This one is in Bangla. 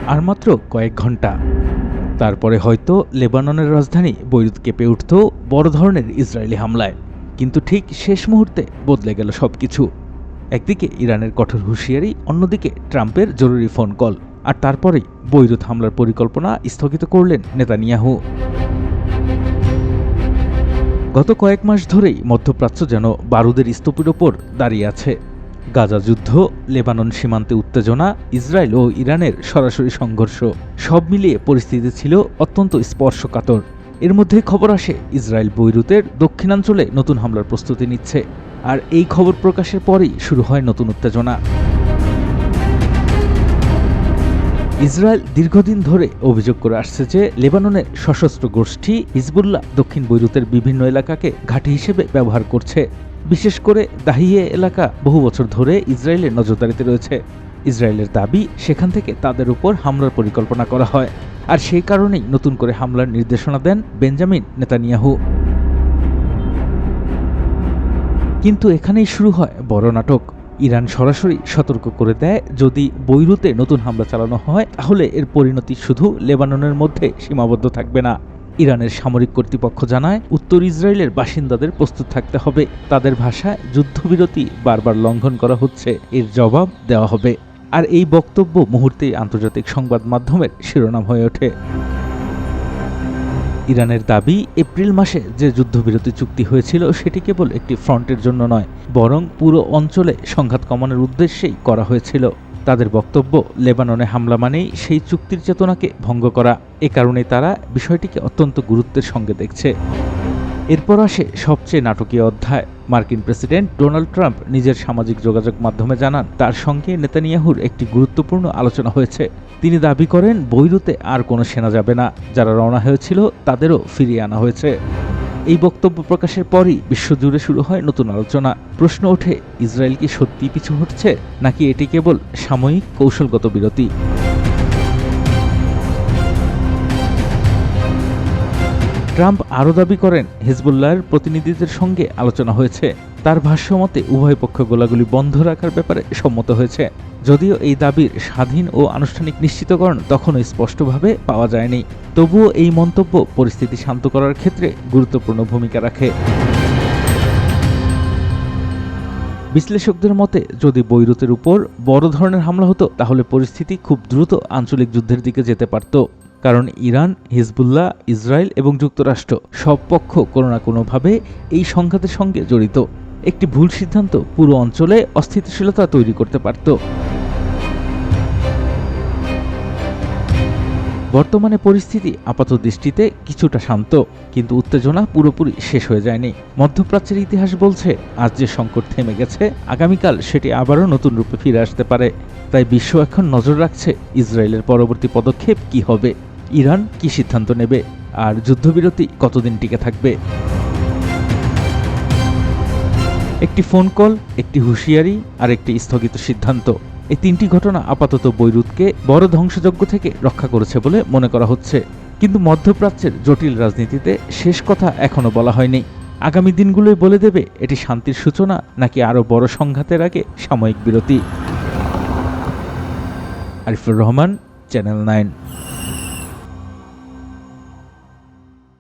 আর মাত্র কয়েক ঘন্টা। তারপরে হয়তো লেবাননের রাজধানী বৈরুত কেঁপে উঠত বড় ধরনের ইসরায়েলি হামলায়। কিন্তু ঠিক শেষ মুহূর্তে বদলে গেল সবকিছু। একদিকে ইরানের কঠোর হুঁশিয়ারি, অন্যদিকে ট্রাম্পের জরুরি ফোন কল, আর তারপরেই বৈরুত হামলার পরিকল্পনা স্থগিত করলেন নেতানিয়াহু। গত কয়েক মাস ধরেই মধ্যপ্রাচ্য যেন বারুদের স্তূপের ওপর দাঁড়িয়ে আছে। গাজা যুদ্ধ, লেবানন সীমান্তে উত্তেজনা, ইসরায়েল ও ইরানের সরাসরি সংঘর্ষ, সব মিলিয়ে পরিস্থিতি ছিল অত্যন্ত স্পর্শকাতর। এর মধ্যেই খবর আসে ইসরায়েল বৈরুতের দক্ষিণাঞ্চলে নতুন হামলার প্রস্তুতি নিচ্ছে। আর এই খবর প্রকাশের পরেই শুরু হয় নতুন উত্তেজনা। ইসরায়েল দীর্ঘদিন ধরে অভিযোগ করে আসছে যে লেবাননের সশস্ত্র গোষ্ঠী হিজবুল্লাহ দক্ষিণ বৈরুতের বিভিন্ন এলাকাকে ঘাঁটি হিসেবে ব্যবহার করছে। বিশেষ করে দাহিয়ে এলাকা বহু বছর ধরে ইসরায়েলের নজরদারিতে রয়েছে। ইসরায়েলের দাবি, সেখান থেকে তাদের উপর হামলার পরিকল্পনা করা হয়। আর সেই কারণেই নতুন করে হামলার নির্দেশনা দেন বেঞ্জামিন নেতানিয়াহু। কিন্তু এখানেই শুরু হয় বড় নাটক। ইরান সরাসরি সতর্ক করে দেয়, যদি বৈরুতে নতুন হামলা চালানো হয় তাহলে এর পরিণতি শুধু লেবাননের মধ্যে সীমাবদ্ধ থাকবে না। ইরানের সামরিক কর্তৃপক্ষ জানায়, উত্তর ইসরায়েলের বাসিন্দাদের প্রস্তুত থাকতে হবে। তাদের ভাষায় যুদ্ধবিরতি বারবার লঙ্ঘন করা হচ্ছে, এর জবাব দেওয়া হবে। আর এই বক্তব্য মুহূর্তেই আন্তর্জাতিক সংবাদ মাধ্যমের শিরোনাম হয়ে ওঠে। ইরানের দাবি, এপ্রিল মাসে যে যুদ্ধবিরতি চুক্তি হয়েছিল সেটি কেবল একটি ফ্রন্টের জন্য নয়, বরং পুরো অঞ্চলে সংঘাত কমানোর উদ্দেশ্যেই করা হয়েছিল। তাদের বক্তব্য, লেবাননে হামলা মানেই সেই চুক্তির চেতনাকে ভঙ্গ করা। এ কারণে তারা বিষয়টিকে অত্যন্ত গুরুত্বের সঙ্গে দেখছে। এরপর আসে সবচেয়ে নাটকীয় অধ্যায়। মার্কিন প্রেসিডেন্ট ডোনাল্ড ট্রাম্প নিজের সামাজিক যোগাযোগ মাধ্যমে জানান, তার সঙ্গে নেতানিয়াহুর একটি গুরুত্বপূর্ণ আলোচনা হয়েছে। তিনি দাবি করেন, বৈরুতে আর কোনো সেনা যাবে না, যারা রওনা হয়েছিল তাদেরও ফিরিয়ে আনা হয়েছে। এই বক্তব্য প্রকাশের পরই বিশ্বজুড়ে শুরু হয় নতুন আলোচনা। প্রশ্ন ওঠে, ইসরায়েল কি সত্যিই পিছু হটছে, নাকি এটি কেবল সাময়িক কৌশলগত বিরতি? ট্রাম্প আরও দাবি করেন, হিজবুল্লাহর প্রতিনিধিদের সঙ্গে আলোচনা হয়েছে। তার ভাষ্যমতে উভয় পক্ষ গোলাগুলি বন্ধ রাখার ব্যাপারে সম্মত হয়েছে। যদিও এই দাবির স্বাধীন ও আনুষ্ঠানিক নিশ্চিতকরণ তখনও স্পষ্টভাবে পাওয়া যায়নি। তবুও এই মন্তব্য পরিস্থিতি শান্ত করার ক্ষেত্রে গুরুত্বপূর্ণ ভূমিকা রাখে। বিশ্লেষকদের মতে, যদি বৈরুতের উপর বড় ধরনের হামলা হতো তাহলে পরিস্থিতি খুব দ্রুত আঞ্চলিক যুদ্ধের দিকে যেতে পারত। কারণ ইরান, হিজবুল্লাহ, ইসরায়েল এবং যুক্তরাষ্ট্র সব পক্ষ কোনো না কোনোভাবে এই সংঘাতের সঙ্গে জড়িত। একটি ভুল সিদ্ধান্ত পুরো অঞ্চলে অস্থিতিশীলতা তৈরি করতে পারত। বর্তমানে পরিস্থিতি আপাতদৃষ্টিতে কিছুটা শান্ত, কিন্তু উত্তেজনা পুরোপুরি শেষ হয়ে যায়নি। মধ্যপ্রাচ্যের ইতিহাস বলছে, আজ যে সংকট থেমে গেছে, আগামীকাল সেটি আবারও নতুন রূপে ফিরে আসতে পারে। তাই বিশ্ব এখন নজর রাখছে ইসরায়েলের পরবর্তী পদক্ষেপ কি হবে, ইরান কি সিদ্ধান্ত নেবে, আর যুদ্ধবিরতি কতদিন টিকে থাকবে। একটি ফোন কল, একটি হুঁশিয়ারি আর একটি স্থগিত সিদ্ধান্ত, এই তিনটি ঘটনা আপাতত বৈরুতকে বড় ধ্বংসযজ্ঞ থেকে রক্ষা করেছে বলে মনে করা হচ্ছে। কিন্তু মধ্যপ্রাচ্যের জটিল রাজনীতিতে শেষ কথা এখনো বলা হয়নি। আগামী দিনগুলোই বলে দেবে এটি শান্তির সূচনা নাকি আরও বড় সংঘাতের আগে সাময়িক বিরতি। আরিফুর রহমান, চ্যানেল 9।